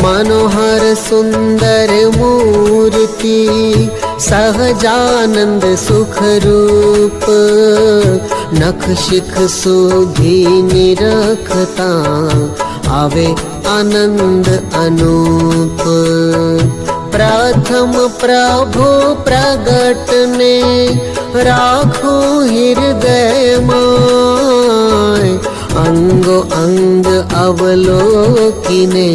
मनोहर सुंदर मूर्ति सहजानंद सुख रूप नख शिख सुधी निरखता आवे आनंद अनूप प्रथम प्रभु प्रगट ने राखो हृदय माय अंगो अंग अवलोकिने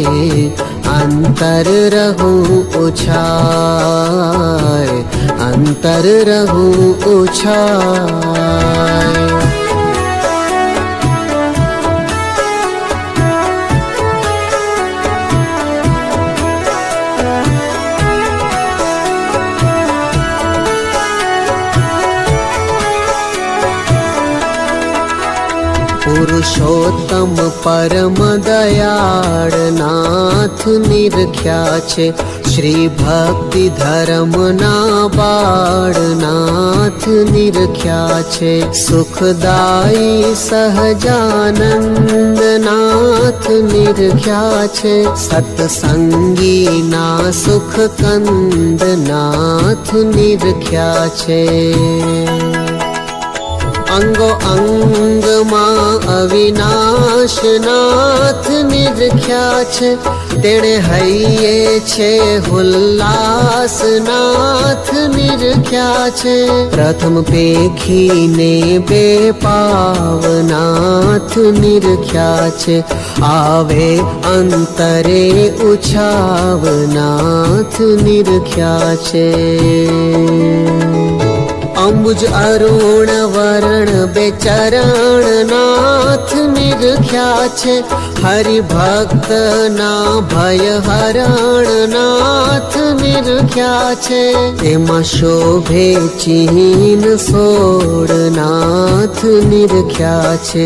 अंतर रहूं उछाय अंतर रहूं उछाय। पुरुषोत्तम परम दयाळ नाथ निरख्या छे श्री भक्ति धर्म ना बाळ नाथ निरख्या छे सुखदायी सहजानंद नाथ निरख्या छे सत्संगी ना सुख कंद नाथ निरख्या छे अंगो अंग मां अविनाश नाथ निरख्या छे तेणे हइये छे हुल्लास नाथ निरख्या छे प्रथम पेखी ने बेपाव नाथ निरख्या छे आवे अंतरे उछाव नाथ निरख्या छे अंबुज अरुण वरण बेचरण नाथ निरख्या छे हरि भक्त ना भय हरण नाथ निरख्या छे एमा शोभे चिन्ह सोड़ नाथ निरख्या छे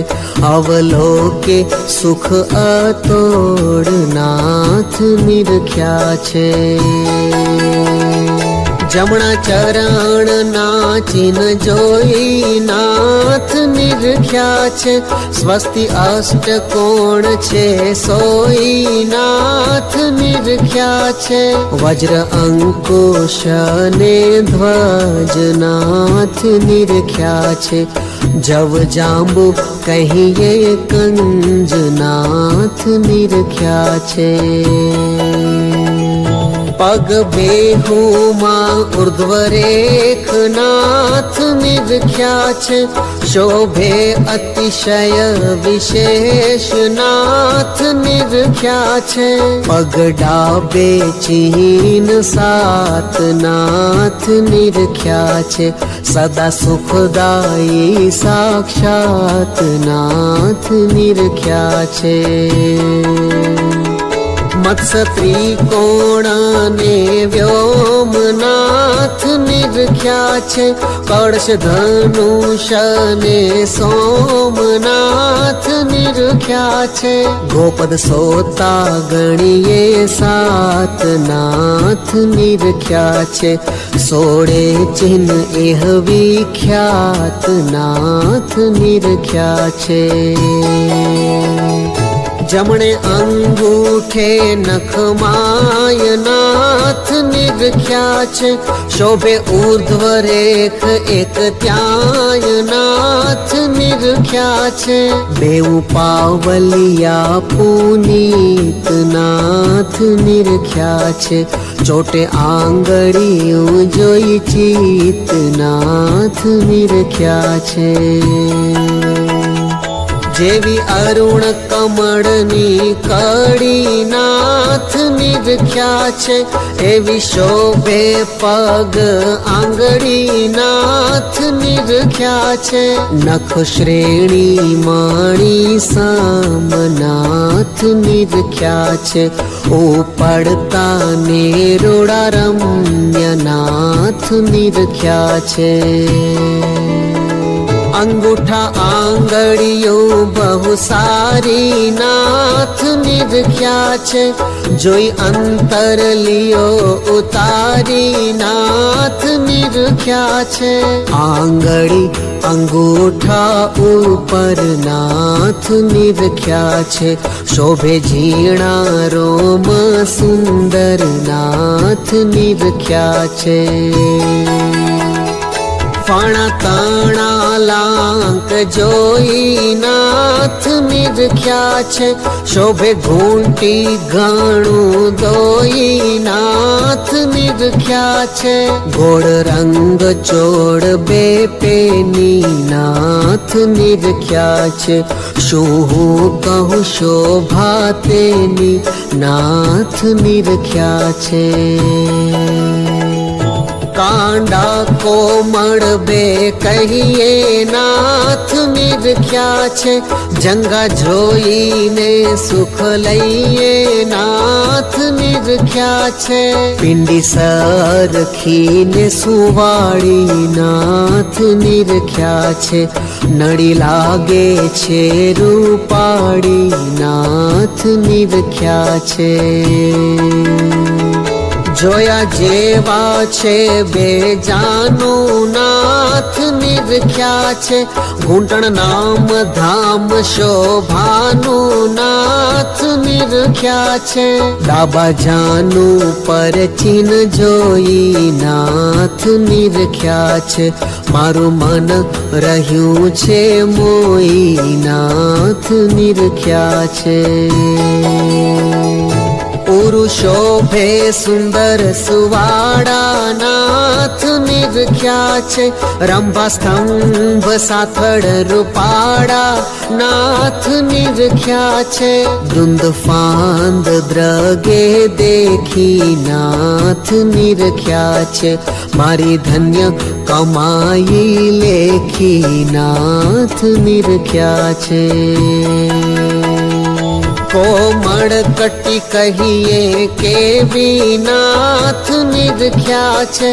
अवलोके सुख अतोड़ नाथ निरख्या छे जमणा चरण नाचिन जोई नाथ निरख्या छे स्वस्ति अष्टकोण छे सोई नाथ निरख्या छे वज्र अंकुश ने ध्वज नाथ निरख्या छे जव जांबू कहिए कंज नाथ निरख्या छे पग बेहू मां ऊर्ध्वरेख नाथ निरख्या छे शोभे अतिशय विशेष नाथ निरख्या छे पग डाबे चिन्ह सात नाथ निरख्या छे सदा सुखदायी साक्षात नाथ निरख्या छे मत्स्य त्रिकोण ने व्योम नाथ निरख्या छे कलश धनुष ने सोमनाथ निरख्या छे गोपद सोता गणिये सात नाथ निरख्या छे सोड़े चिन्ह एह विख्यात नाथ निरख्या छे जमणे अंगूठे नखमाय नाथ निरख्या छे शोभे ऊर्ध्वरेख एक त्याय नाथ निरख्या छे बेउ पावलिया पुनीत नाथ निरख्या छे चोटे आंगळीओ जोई चित नाथ निरख्या छे जेवी अरुण कमळनी कड़ी नाथ निरख्या छे एवी शोभे पग आंगળી नाथ निरख्या छे नख श्रेणी मणि साम नाथ निरख्या छे उपड़ता नेरोड़ा रम्य नाथ निरख्या छे અંગૂઠા આંગળીઓ બહુ સારી નાથ નિરખ્યા છે, જોઈ અંતર લિયો ઉતારી નાથ નિરખ્યા છે. આંગળી અંગૂઠા ઉપર નાથ નિરખ્યા છે, શોભે ઝીણા રોમ સુંદર નાથ નિરખ્યા છે. ફણા તણા લાંક જોઈ નાથ નિરખ્યા છે, શોભે ઘૂંટી ઘણું દોઈ નાથ નિરખ્યા છે. ગોળ રંગ ચોળ બે પેની નાથ નિરખ્યા છે, શું હું કહું શોભા તેની નાથ નિરખ્યા છે. કાંડા કોમળ બે કહીએ નાથ નિરખ્યા છે, જંગા જોઈને સુખ લઈએ નાથ નિરખ્યા છે. પિંડી સરખીને સુવાળી નાથ નિરખ્યા છે, નડી લાગે છે રૂપાળી નાથ નિરખ્યા છે. જોયા જેવા છે બે જાનું નાથ નિરખ્યા છે, ઘૂંટણ નામ ધામ શોભાનું નાથ નિરખ્યા છે. ડાબા જાનું પર ચિહ્ન જોઈ નાથ નિરખ્યા છે, મારું મન રહ્યું છે મોઈ નાથ નિરખ્યા છે. પુરુષોભે સુંદર સુવાડા નાથ નિરખ્યા છે, રંભા સ્તંભ સાથળ રૂપાડા નાથ નિરખ્યા છે. દુંદ ફાંદ દ્રગે દેખી નાથ નિરખ્યા છે, મારી ધન્ય કમાઈ લેખી નાથ નિરખ્યા છે. કોમળ કટી કહીએ કેવી નાથ નિરખ્યા છે,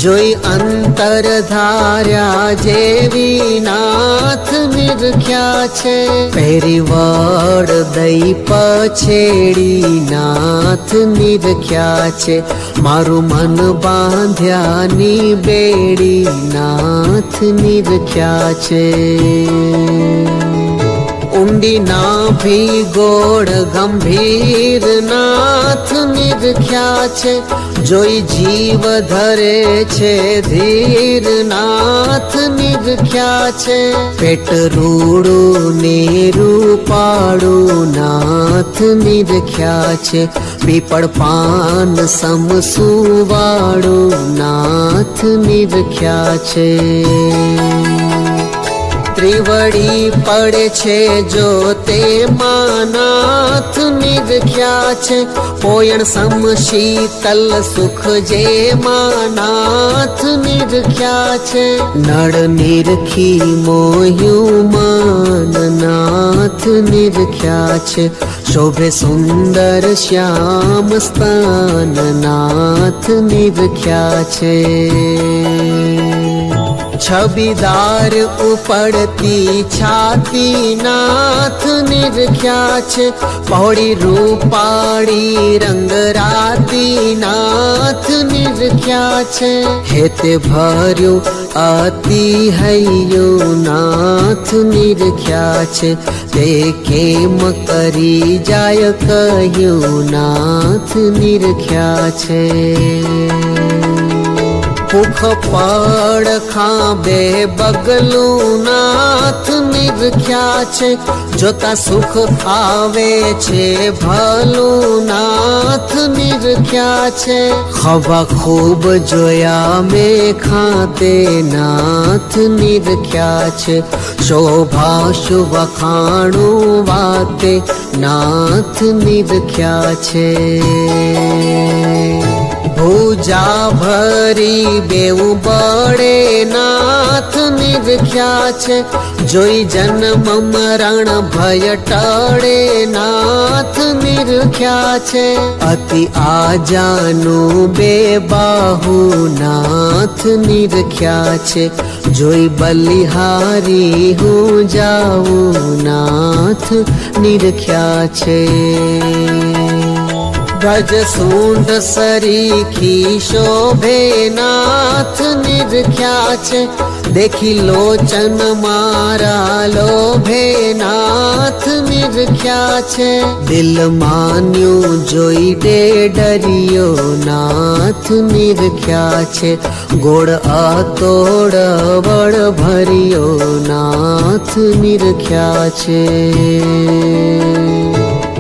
જોઈ અંતર ધાર્યા જેવી નાથ નિરખ્યા છે. પહેરી વડ દઈ પછેડી નાથ નિરખ્યા છે, મારું મન બાંધ્યાની બેડી નાથ નિરખ્યા છે. ઊંડી નાભી ગોળ ગંભીર નાથ નિરખ્યા છે, જોઈ જીવ ધરે છે ધીર નાથ નિરખ્યા છે. પેટ રૂડું ને રૂપાળું નાથ નિરખ્યા છે, પીપળ પાન સમસુવાળું નાથ નિરખ્યા છે. ત્રિવડી પડે છે જો તેમાં નાથ નિરખ્યા છે, પોયણ સમ શીતલ સુખ જેમાં નાથ નિરખ્યા છે. નળ નિરખી મોહ્યું મન નાથ નિરખ્યા છે, શોભે સુંદર શ્યામ સ્તન નાથ નિરખ્યા છે. છબીદાર ઉપડતી છાતી નાથ નિરખ્યા છે, પહોળી રૂપાળી રંગરાતી નાથ નિરખ્યા છે. હેતે ભર્યું અતિ હૈયું નાથ નિરખ્યા છે, તે કેમ કરી જાય કહ્યું નાથ નિરખ્યા છે. ભૂખ પડખા બે બગલું નાથ નિરખ્યા છે, જોતા સુખ આવે છે ભલું નાથ નિરખ્યા છે. ખભા ખૂબ જોયા મેં ખાતે નાથ નિરખ્યા છે, શોભા શુભ ખાણું વાતે નાથ નિરખ્યા છે. ભૂજા ભરી બેઉ બળે નાથ નિરખ્યા છે, જોઈ જન્મ મરણ ભય ટળે નાથ નિરખ્યા છે. અતિ આજાનું બે બાહુ નાથ નિરખ્યા છે, જોઈ બલિહારી હું જાઉં નાથ નિરખ્યા છે. ગજ સૂંઢ સરીખી શોભે નાથ નિરખ્યા છે. દેખી લોચન મારા લોભે નાથ નિરખ્યા છે. દિલ માન્યું જોઈ ડેડરિયો નાથ નિરખ્યા છે. ગોળ આતોડ વળ ભર્યો નાથ નિરખ્યા છે.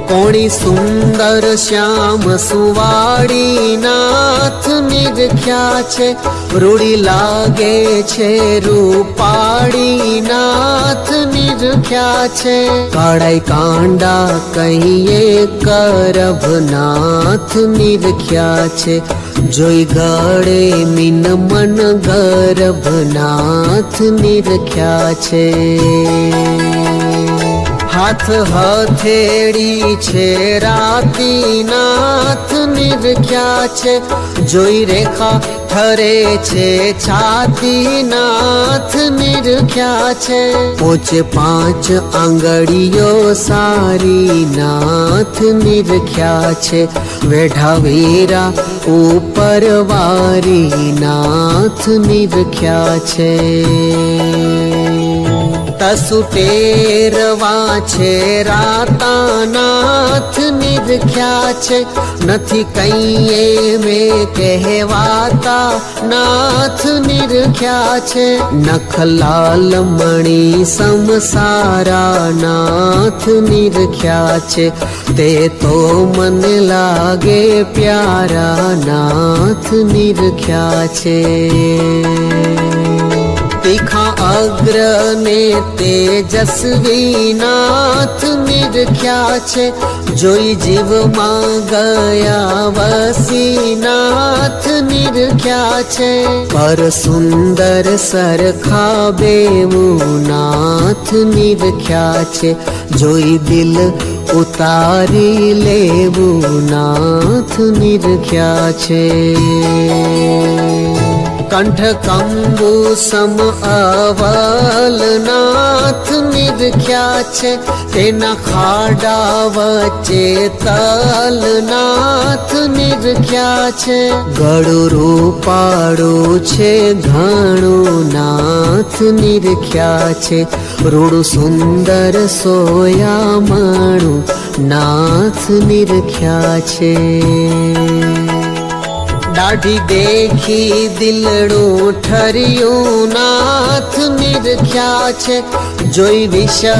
કોણી સુંદર શ્યામ સુવાડી નાથ નિરખ્યા છે. રૂડી લાગે છે રૂપાડી નાથ નિરખ્યા છે. કાળાઈ કાંડા કહીએ કરભ નાથ નિરખ્યા છે. જોઈ ગળે મીન મન ગર્ભ નાથ નિરખ્યા છે. હાથ હથેળી છે રાતી નાથ નિરખ્યા છે. જોઈ રેખા ઠરે છે છાતી નાથ નિરખ્યા છે. પોચે 5 આંગળીઓ સારી નાથ નિરખ્યા છે. વેઢા વેરા ઉપર વારી નાથ નિરખ્યા છે. તસુટેરવા છે રાતા નાથ નિરખ્યા છે. નથી કહીએ મેં કહેવાતા નાથ નિરખ્યા છે. નખલાલ મણી સમસારા નાથ નિરખ્યા છે. તે તો મને લાગે પ્યારા નાથ નિરખ્યા છે. તીખા અગ્ર ને તેજસ્વી નાથ નિરખ્યા છે. જોઈ જીવમાં ગયા વસી નાથ નિરખ્યા છે. પર સુંદર સરખા બેવું નાથ નિરખ્યા છે. જોઈ દિલ ઉતારી લેવું નાથ નિરખ્યા છે. કંઠ કંબુ સમ અવલ નાથ નિરખ્યા છે. તેના ખાડા વચ્ચે તલ નાથ નિરખ્યા છે. ગળું રૂપાળું છે ઘણું નાથ નિરખ્યા છે. રૂડું સુંદર સોયામણું નાથ નિરખ્યા છે. દાઢી દેખી દિલડું ઠર્યું નાથ નિરખ્યા છે. જોઈ વિષય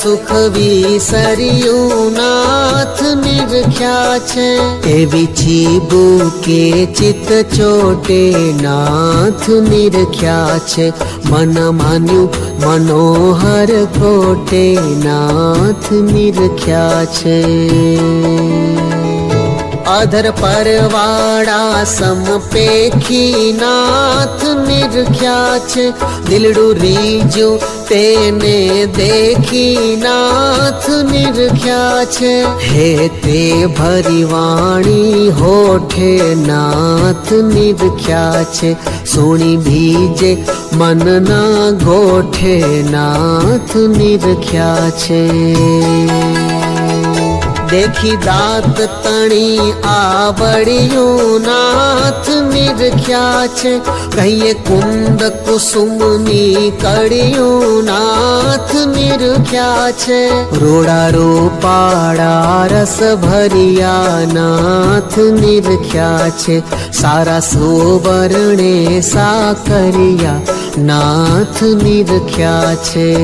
સુખ વિસર્યું નાથ નિરખ્યા છે. એવી ચીબુ કે ચિત્ત ચોટે નાથ નિરખ્યા છે. મન માન્યું મનોહર કોટે નાથ નિરખ્યા છે. અધર પરવાળા સમપેખી નાથ નિરખ્યા છે. દિલડું રીજું તેને દેખી નાથ નિરખ્યા છે. હે તે ભરી વાણી હોઠે નાથ નિરખ્યા છે. સુણી બીજે મનના ગોઠે નાથ નિરખ્યા છે. દેખી દાંત તણી આવડિયું નાથ નિરખ્યા છે. કહીએ કુંદ કુસુમની કડિયું નાથ નિરખ્યા છે. રોડા રૂપાળા રસ ભર્યા નાથ નિરખ્યા છે. સારા સુવર્ણે સાકરિયા નાથ નિરખ્યા છે.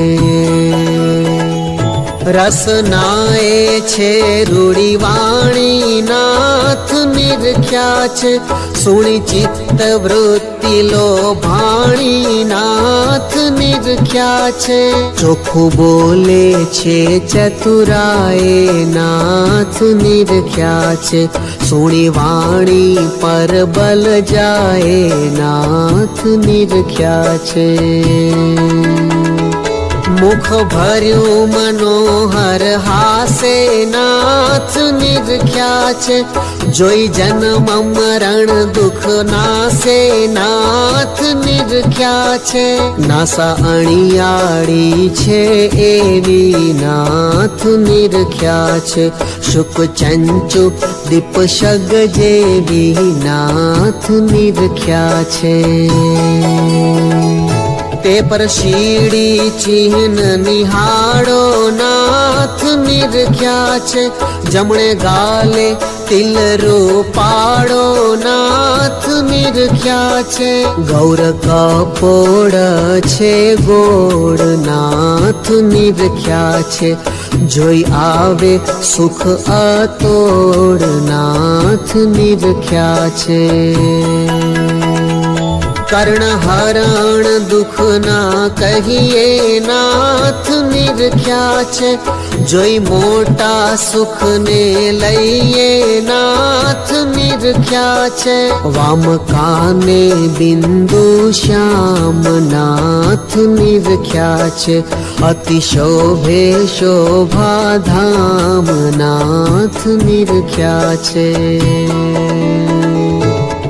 રસનાએ છે રૂડી વાણી નાથ નિરખ્યા છે. સુણી ચિત્ત વૃત્તિ લોભાણી નાથ નિરખ્યા છે. ચોખ્ખું બોલે છે ચતુરાએ નાથ નિરખ્યા છે. સુણી વાણી પર બલ જાય નાથ નિરખ્યા છે. મુખ ભર્યું મનોહર હાસે નાથ નિરખ્યા છે. જોઈ જન્મ મરણ દુઃખ નાસે નાથ નિરખ્યા છે. નાસા અણિયાળી છે એવી નાથ નિરખ્યા છે. શુક ચંચુ દીપશગ જેવી નાથ નિરખ્યા છે. તે પર શીડી ચિહ્ન નિહાળો નાથ નિરખ્યા છે. જમણે ગાલે તિલ રૂપાળો નાથ નિરખ્યા છે. ગૌર કપોળ છે ગોળ નાથ નિરખ્યા છે. જોઈ આવે સુખ અતોડ નાથ નિરખ્યા છે. કર્ણ હરણ દુઃખ ના કહીએ નાથ નિરખ્યા છે. જોઈ મોટા સુખ ને લઈએ નાથ નિરખ્યા છે. વામ કાને બિંદુ શ્યામ નાથ નિરખ્યા છે. અતિ શોભે શોભા ધામ નાથ નિરખ્યા છે.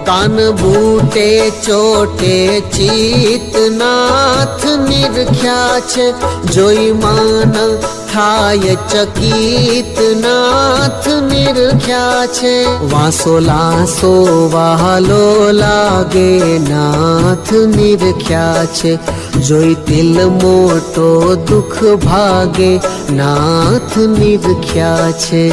કાન બૂટે ચોટે ચિત નાથ નિરખ્યા છે. જોઈ માન થાય ચકિત નાથ નિરખ્યા છે. વાસો લાસો વહાલો લાગે નાથ નિરખ્યા છે. જોઈ તિલ મોટો દુઃખ ભાગે નાથ નિરખ્યા છે.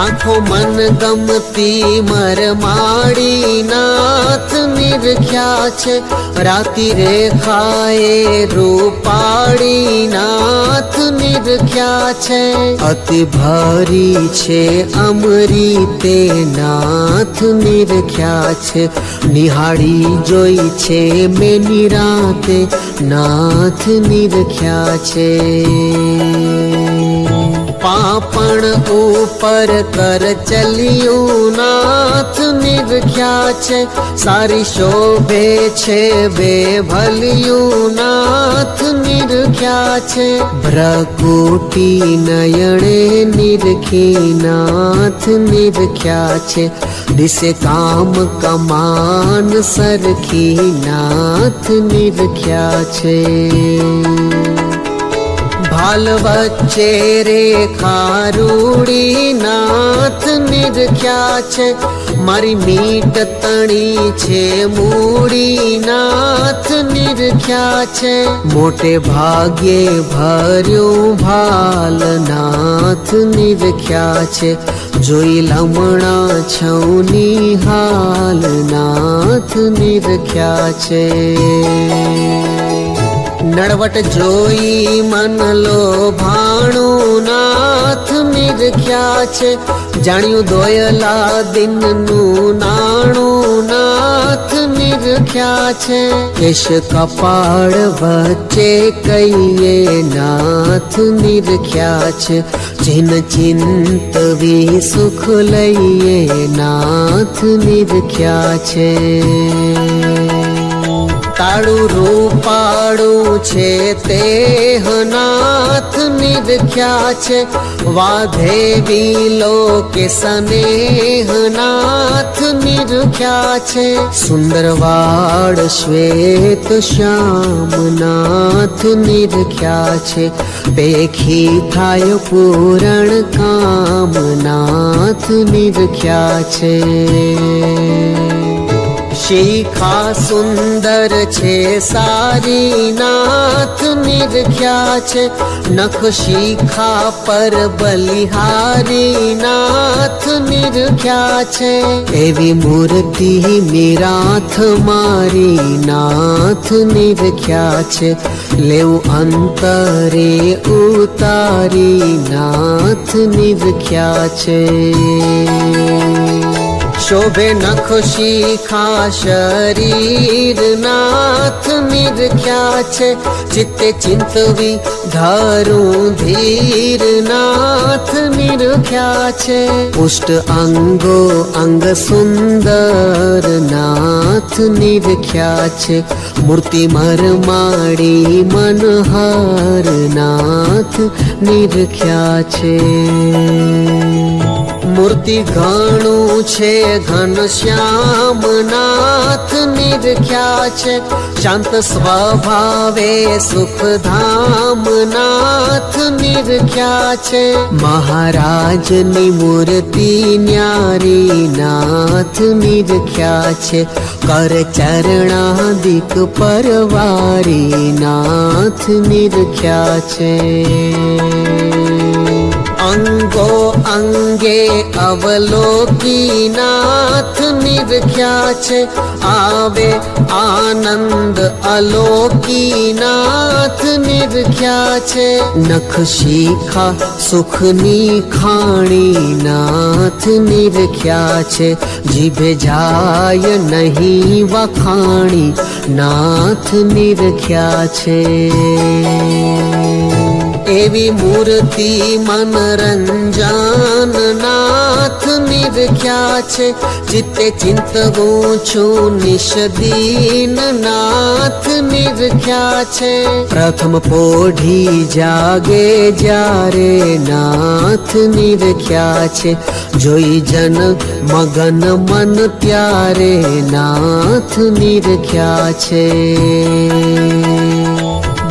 આંખો મન ગમતી મરમાડી નાથ નિરખ્યા છે. રાતિ રેખાએ રૂપાળી નાથ નિરખ્યા છે. અતિ ભારી છે અમરી તે નાથ નિરખ્યા છે. નિહાળી જોઈ છે મેં નિરાતે નાથ નિરખ્યા છે. પાપણ ઉપર કર ચલિયું નાથ નિરખ્યા છે. સારી શોભે છે બે ભલિયું નાથ નિરખ્યા છે. ભ્રકુટી નયણે નિરખી નાથ નિરખ્યા છે. દિશે કામ કમાન સરખી નાથ નિરખ્યા છે. ભાલ વચ્ચે રેખા રૂડી નાથ નિરખ્યા છે. મારી મીટ તણી છે મૂડી નાથ નિરખ્યા છે. મોટે ભાગ્યે ભર્યું ભાલ નાથ નિરખ્યા છે. જોઈ લમણા છૌની હાલ નાથ નિરખ્યા છે. નડવટ જોઈ મન લોભાણું નાથ નિરખ્યા છે. જાણ્યું દોયલા દિનનું નાણું નાથ નિરખ્યા છે. કેશ કપાળ વચ્ચે કહીએ નાથ નિરખ્યા છે. ચિહ્ન ચિંતવી સુખ લઈએ નાથ નિરખ્યા છે. તાળું રૂપાળું છે તે નાથ નિરખ્યા છે. વાધેવી લોકે સ્નેહ નાથ નિરખ્યા છે. સુંદર વાળ શ્વેત શ્યામ નાથ નિરખ્યા છે. પેખી થાય પૂરણ કામ નાથ નિરખ્યા છે. શિખા સુંદર છે સારી નાથ નિરખ્યા છે. નખ શિખા પર બલિહારી નાથ નિરખ્યા છે. એવી મૂર્તિ મીરાથ મારી નાથ નિરખ્યા છે. લેવું અંતરે ઉતારી નાથ નિરખ્યા છે. શોભે નખ શિખા શરીર નાથ નિરખ્યા છે. ચિત્તે ચિંતવી ધરું ધીર નાથ નિરખ્યા છે પુષ્ટ અંગો અંગ સુંદર નાથ નિરખ્યા છે મૂર્તિ મરમાડી મનહર નાથ નિરખ્યા છે મૂર્તિ ઘણું છે ઘનશ્યામ નાથ નિરખ્યા છે શાંત સ્વભાવે સુખધામ નાથ નિરખ્યા છે મહારાજની મૂર્તિ ન્યારી નાથ નિરખ્યા છે કર ચરણાદિક પરવારી નાથ નિરખ્યા છે અંગો અંગે અવલોકી નાથ નિરખ્યા છે આવે આનંદ અલોકી નાથ નિરખ્યા છે નખ શિખા સુખની ખાણી નાથ નિરખ્યા છે જીભે જાય નહીં વખાણી નાથ નિરખ્યા છે એવી મૂર્તિ મનરંજન નાથ નિરખ્યા છે ચિત્તે ચિંતવું છું નિષદીન નાથ નિરખ્યા છે પ્રથમ પોઢી જાગે જ્યારે નાથ નિરખ્યા છે જોઈ જન મગન મન ત્યારે નાથ નિરખ્યા છે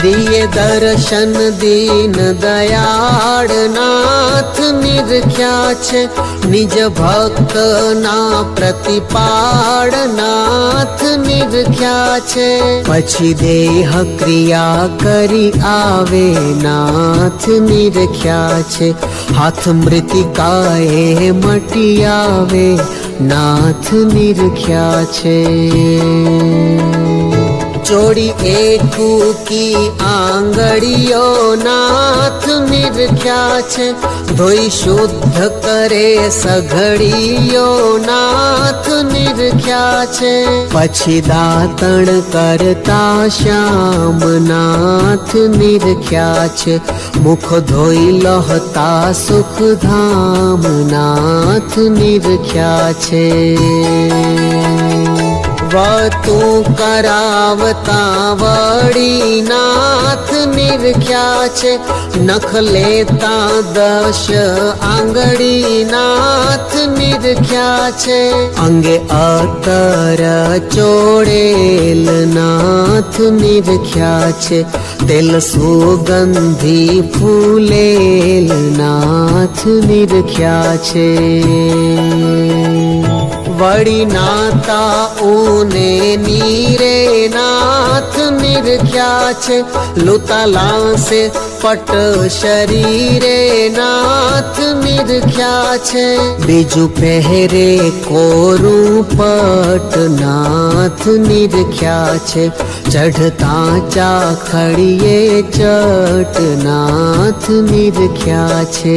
દિયે દર્શન દીન દયાળ નાથ નિરખ્યા છે નિજ ભક્ત ના પ્રતિપાળ નાથ નિરખ્યા છે પછી દેહ ક્રિયા કરી આવે નાથ નિરખ્યા છે હાથ મૃતિકાએ મટી આવે નાથ નિરખ્યા છે જોડી એકૂકી આંગળીઓ નાથ નિરખ્યા છે ધોઈ શુદ્ધ કરે સઘડીઓ નાથ નિરખ્યા છે પછી દાતણ કરતા શ્યામ નાથ નિરખ્યા છે મુખ ધોઈ લહતા સુખધામ નાથ નિરખ્યા છે વતું કરાવતા વળી નાથ નિરખ્યા છે નખ લેતા 10 આંગળી નાથ નિરખ્યા છે અંગે અતર ચોળેલ નાથ નિરખ્યા છે તેલ સુગંધી ફૂલેલ નાથ નિરખ્યા છે વળી નાતા ઊને નીરે નાથ નિરખ્યા છે લુતા લાંસે પટ શરીરે નાથ નિરખ્યા છે બીજું પહેરે કોરું પટ નાથ નિરખ્યા છે ચઢતા ચાખડીએ ચટ નાથ નિરખ્યા છે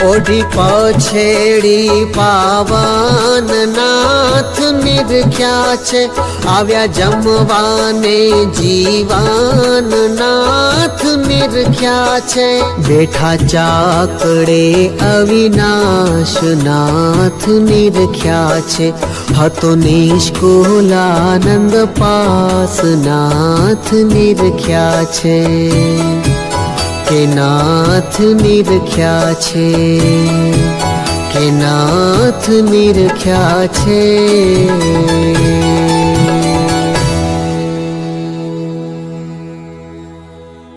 ઓઢી પછેડી પાવન નાથ નિરખ્યા છે આવ્યા જમવાને જીવાન નાથ નિરખ્યા છે બેઠા ચાકડે અવિનાશ નાથ નિરખ્યા છે હતો નિષ્કુલાનંદ પાસ નાથ નિરખ્યા છે કે નાથ નિરખ્યા છે કે નાથ નિરખ્યા છે।